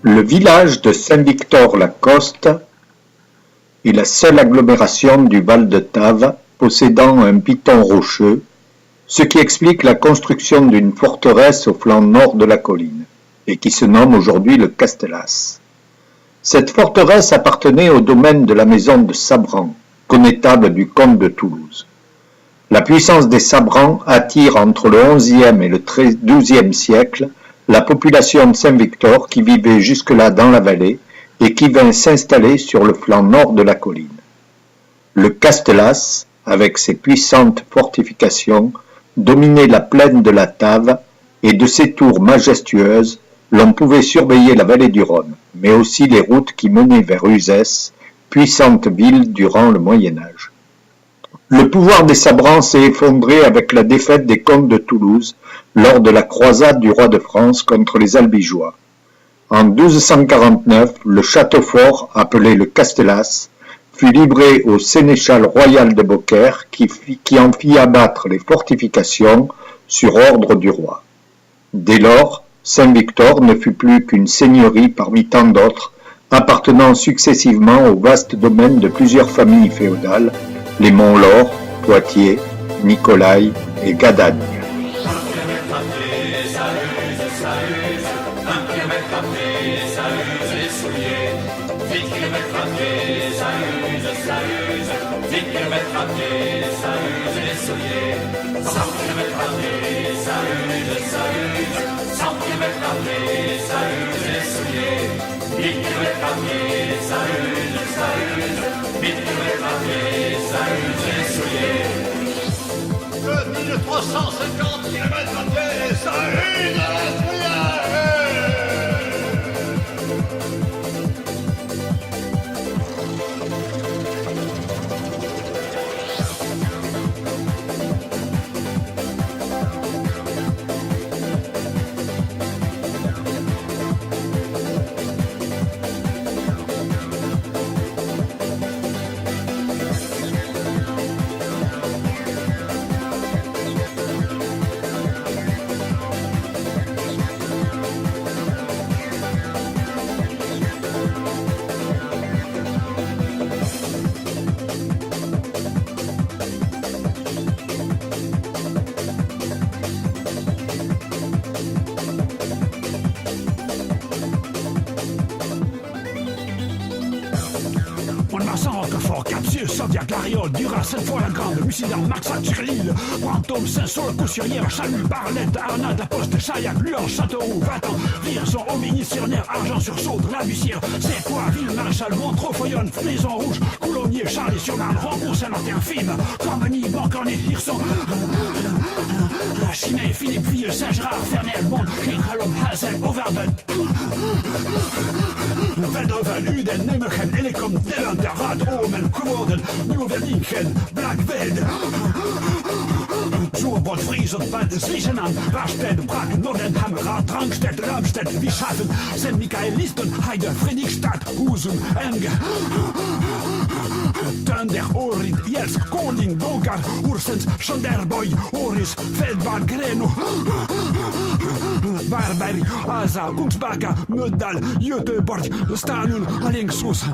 Le village de Saint-Victor-la-Coste est la seule agglomération du Val de Tave possédant un piton rocheux, ce qui explique la construction d'une forteresse au flanc nord de la colline, et qui se nomme aujourd'hui le Castellas. Cette forteresse appartenait au domaine de la maison de Sabran, connétable du comte de Toulouse. La puissance des Sabran attire entre le XIe et le XIIe siècle la population de Saint-Victor qui vivait jusque-là dans la vallée et qui vint s'installer sur le flanc nord de la colline. Le Castellas, avec ses puissantes fortifications, dominait la plaine de la Tave et de ses tours majestueuses, l'on pouvait surveiller la vallée du Rhône, mais aussi les routes qui menaient vers Uzès, puissante ville durant le Moyen Âge. Le pouvoir des Sabrans s'est effondré avec la défaite des comtes de Toulouse lors de la croisade du roi de France contre les Albigeois. En 1249, le château fort, appelé le Castellas, fut livré au sénéchal royal de Beaucaire qui en fit abattre les fortifications sur ordre du roi. Dès lors, Saint-Victor ne fut plus qu'une seigneurie parmi tant d'autres, appartenant successivement au vaste domaine de plusieurs familles féodales, les Montlore, Poitiers, Nicolai et Gadagne. De 1350 km à pied, ça use la Zodiac, l'Ariole, Duras, cette fois la grande, Mucidan, Maxa, Tchirlille, Brantôme, Saint-Saul, Coussurière, Chalut, Barlette, Arnade, La Poste, Chaillac, Luan, Châteauroux, Vatan, Vierzon, Aubigny, Sirnaire, Argent-sur-Saudre, La Bussière, C'est quoi, Ville, Maréchal, Montreux, Foyonne, Maison Rouge, Coulommiers, Charles-sur-Marne, Rancourt, Saint-Martin, Fime, Corbeny, Bancornet, Hirson, La Chimay, Philippeville, Saint-Gérard, Fernel, Mont, Kingralom, Hazel, Overben, Veldhoven, Uden, Nijmegen, Elekom, Deventer, Rad, Omen, Coevorden, Nieuw-Verlinchen, Blackveld, Zuurbord, Friesland, Bad, Zwiesenam, Rastedt, Prag, Nordenham, Rad, Drangstedt, Ramstedt, Wieschafen, St. Michael, Listen, Heide, Friedrichstadt, Husum, Enge, Tunder, Orid, Jelsk, Koning, Donkar, Ursens, Sonderboy, Oris, Feldbad, Greno, Barberg, Asa, Kungsbacka, Möddal, Göteborg, Stanun, Alingsås.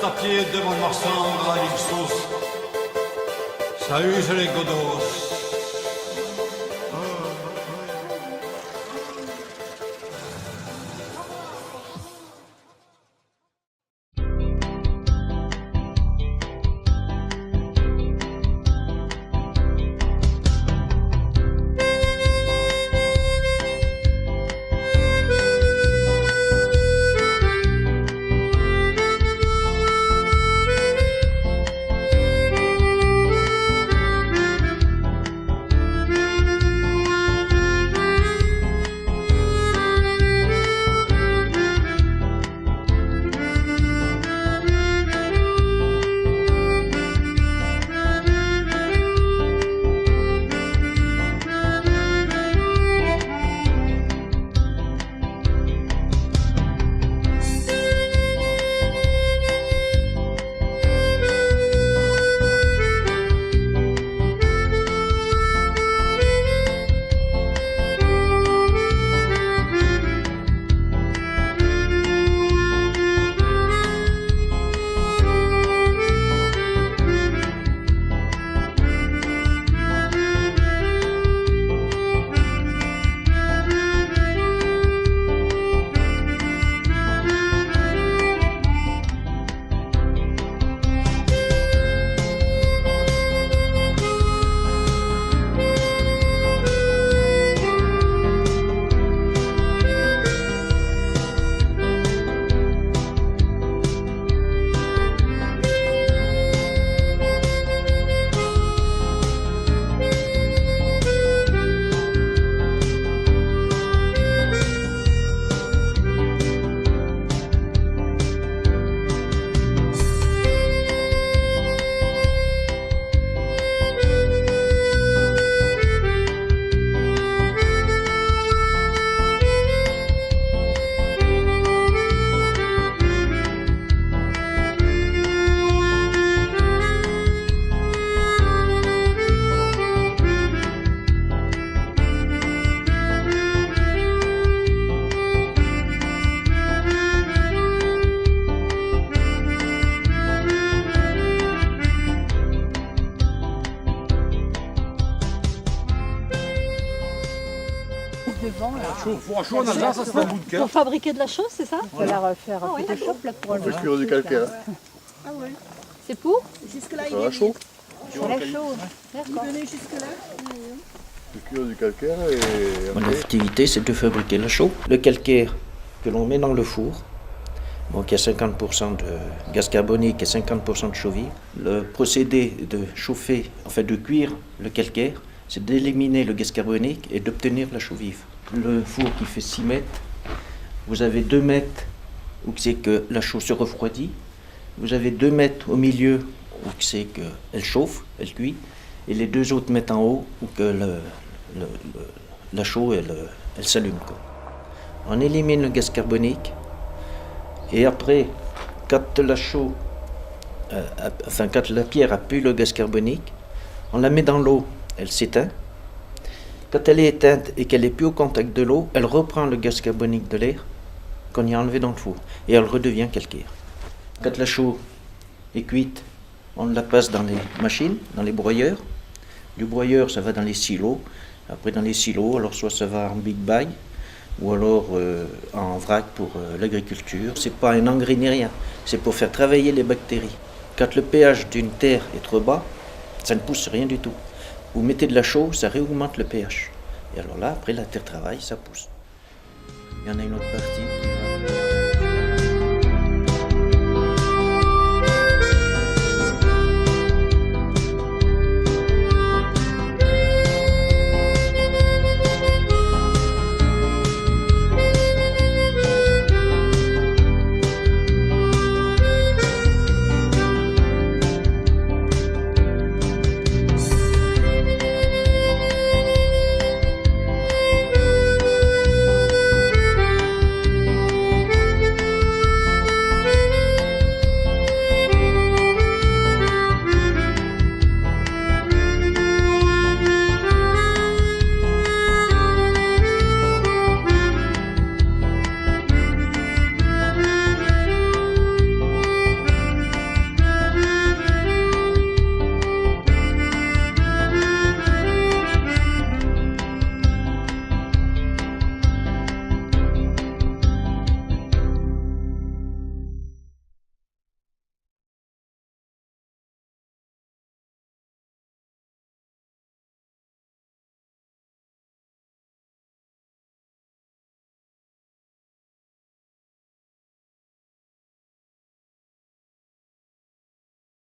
À pied de Mont-de-Marsan à Alingsås, ça use les godos. devant là. Chaud en Alsace, ça c'est un bout de cœur. Pour fabriquer de la chose, c'est ça? On va la refaire un peu de chauffe là pour le cuire du calcaire. Ah ouais. C'est pour? Jusque-là, Ça va chaud. Ça va chaud. D'accord. Du cuire du calcaire et... Mon activité, c'est de fabriquer la chaux, le calcaire que l'on met dans le four. Donc il y a 50% de gaz carbonique et 50% de chaux vive. Le procédé de chauffer, enfin de cuire le calcaire, c'est d'éliminer le gaz carbonique et d'obtenir la chaux vive. Le four qui fait 6 mètres, vous avez 2 mètres où c'est que la chaux se refroidit. Vous avez 2 mètres au milieu où c'est qu'elle chauffe, elle cuit. Et les 2 autres mètres en haut où que la chaux elle s'allume. On élimine le gaz carbonique. Et après, quand la chaux, quand la pierre a pu le gaz carbonique, on la met dans l'eau, elle s'éteint. Quand elle est éteinte et qu'elle n'est plus au contact de l'eau, elle reprend le gaz carbonique de l'air qu'on y a enlevé dans le four et elle redevient calcaire. Quand la chaux est cuite, on la passe dans les machines, dans les broyeurs. Du broyeur, ça va dans les silos. Après, dans les silos, alors soit ça va en big bag, ou alors en vrac pour l'agriculture. C'est pas un engrais ni rien, c'est pour faire travailler les bactéries. Quand le pH d'une terre est trop bas, ça ne pousse rien du tout. Vous mettez de la chaux, ça réaugmente le pH. Et alors là, après la terre travaille, ça pousse. Il y en a une autre partie.